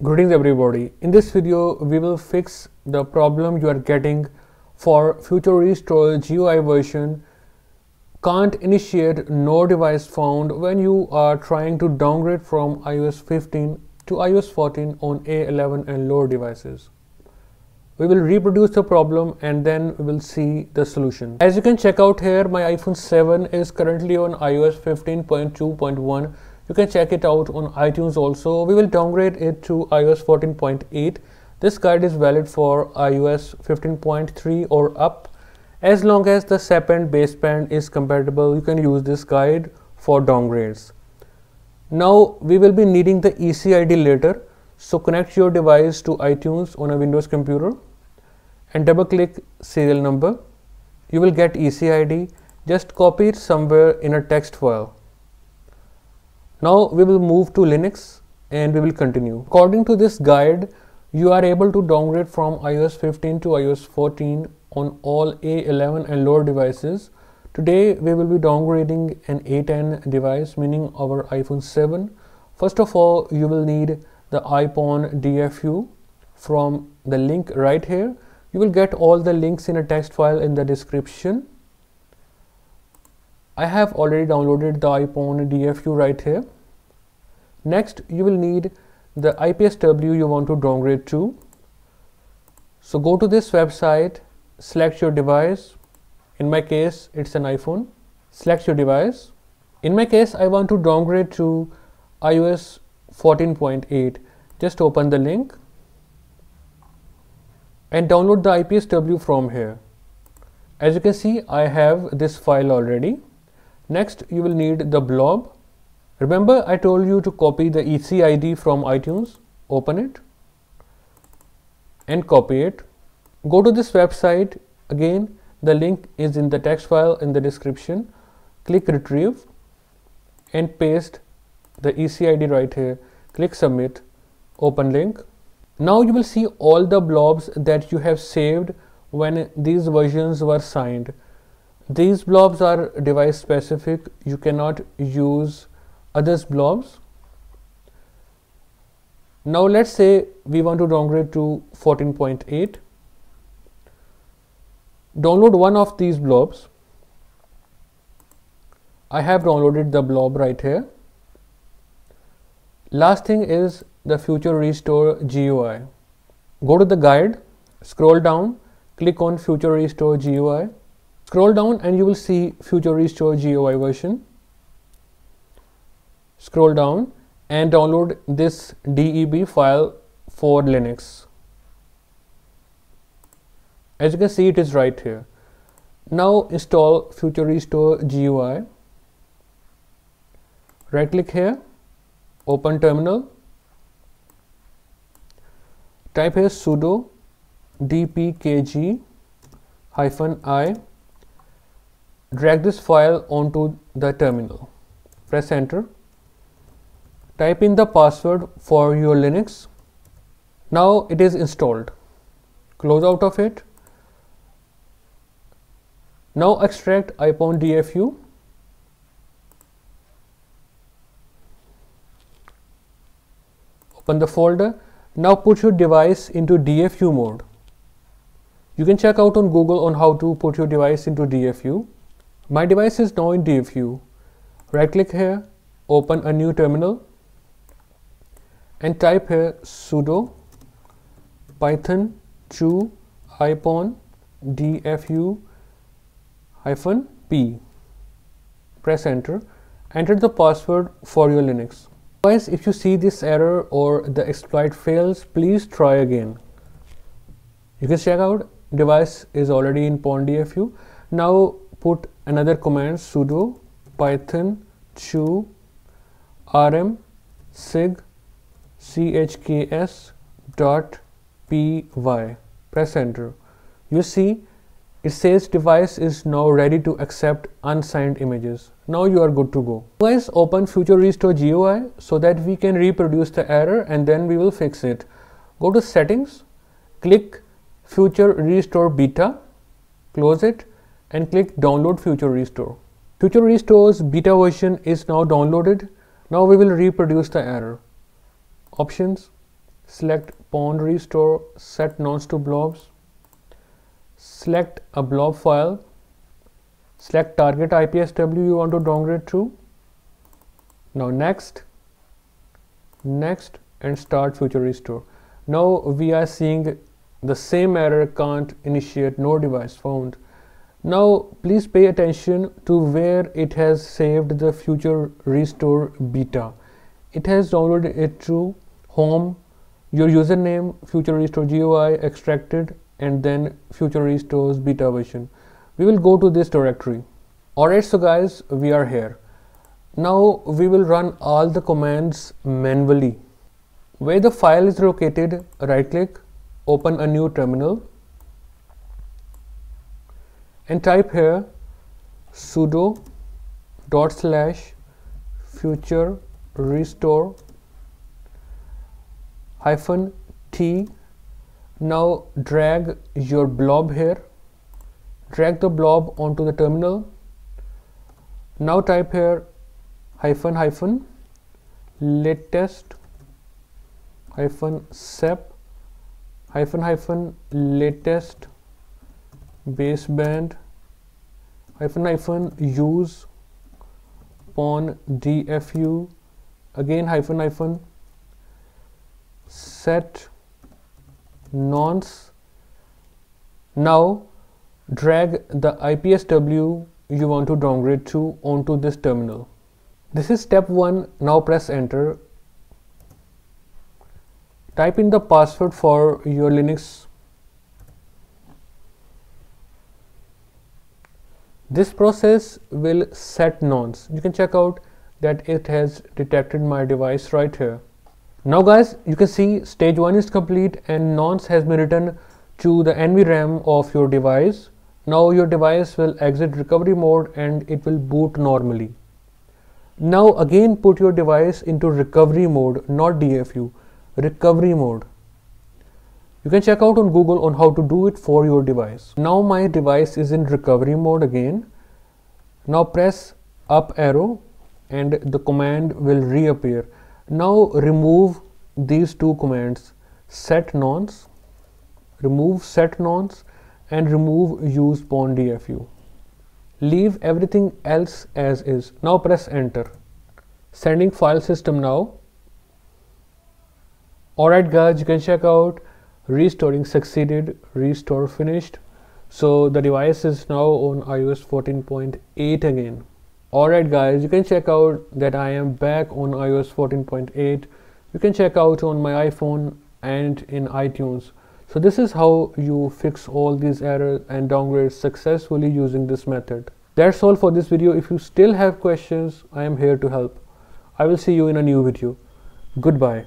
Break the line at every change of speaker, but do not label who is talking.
Greetings everybody. In this video we will fix the problem you are getting for Futurerestore GUI version can't initiate no device found when you are trying to downgrade from iOS 15 to iOS 14 on A11 and lower devices. We will reproduce the problem and then we will see the solution. As you can check out here, my iPhone 7 is currently on iOS 15.2.1. You can check it out on iTunes also. We will downgrade it to iOS 14.8. This guide is valid for iOS 15.3 or up. As long as the SAP baseband is compatible, you can use this guide for downgrades. Now we will be needing the ECID later. So connect your device to iTunes on a Windows computer and double click serial number. You will get ECID. Just copy it somewhere in a text file. Now we will move to Linux and we will continue. According to this guide, you are able to downgrade from iOS 15 to iOS 14 on all A11 and lower devices. Today we will be downgrading an A10 device, meaning our iPhone 7. First of all, you will need the iPhone Dfu from the link right here. You will get all the links in a text file in the description. I have already downloaded the iPhone Dfu right here. Next, you will need the IPSW you want to downgrade to. So go to this website, select your device. In my case, it's an iPhone. Select your device. In my case, I want to downgrade to iOS 14.8. Just open the link and download the IPSW from here. As you can see, I have this file already. Next, you will need the blob. Remember, I told you to copy the ECID from iTunes. Open it and copy it. Go to this website. Again, the link is in the text file in the description. Click retrieve and paste the ECID right here. Click submit. Open link. Now you will see all the blobs that you have saved when these versions were signed. These blobs are device specific. You cannot use others blobs. Now let's say we want to downgrade to 14.8. Download one of these blobs. I have downloaded the blob right here. Last thing is the Futurerestore GUI. Go to the guide, scroll down, click on Futurerestore GUI. Scroll down and you will see Futurerestore GUI version. Scroll down and download this DEB file for Linux. As you can see, it is right here. Now install Futurerestore GUI. Right click here, open terminal. Type here sudo dpkg -i. Drag this file onto the terminal. Press enter. Type in the password for your Linux. Now it is installed. Close out of it. Now extract iPhone Dfu. Open the folder. Now put your device into Dfu mode. You can check out on Google on how to put your device into Dfu. My device is now in Dfu. Right click here, open a new terminal and type here sudo python 2 iPhone Dfu -p. Press enter. Enter the password for your Linux. Guys, if you see this error or the exploit fails, please try again. You can check out device is already in pwn Dfu. Now put another command sudo python 2 rm sig chks.py. Press enter. You see it says device is now ready to accept unsigned images. Now you are good to go. Guys, open Futurerestore GUI so that we can reproduce the error and then we will fix it. Go to settings, click Futurerestore beta, close it and click download Futurerestore. Futurerestore's beta version is now downloaded. Now we will reproduce the error. Options, select pond restore, set nonce to blobs, select a blob file, select target IPSW you want to downgrade to. Now next, and start Futurerestore. Now we are seeing the same error, can't initiate, no device found. Now please pay attention to where it has saved the Futurerestore beta. It has downloaded it to home, your username, Futurerestore GUI extracted, and then Futurerestore's beta version. We will go to this directory. Alright, so guys, we are here. Now we will run all the commands manually. Where the file is located, right click, open a new terminal, and type here sudo /futurerestore -t. Now drag your blob here, drag the blob onto the terminal. Now type here -- latest -sep -latest baseband -use pon dfu, again set nonce. Now drag the IPSW you want to downgrade to onto this terminal. This is step 1. Now press enter. Type in the password for your Linux. This process will set nonce. You can check out that it has detected my device right here. Now guys, you can see stage 1 is complete and nonce has been written to the NVRAM of your device. Now your device will exit recovery mode and it will boot normally. Now again put your device into recovery mode, not DFU, recovery mode. You can check out on Google on how to do it for your device. Now my device is in recovery mode again. Now press up arrow and the command will reappear. Now remove these two commands, set nonce, remove set nonce, and remove use pon dfu. Leave everything else as is. Now press enter. Sending file system now. Alright guys, you can check out restoring succeeded, restore finished. So the device is now on iOS 14.8 again. Alright guys, you can check out that I am back on iOS 14.8. You can check out on my iPhone and in iTunes. So this is how you fix all these errors and downgrades successfully using this method. That's all for this video. If you still have questions, I am here to help. I will see you in a new video. Goodbye.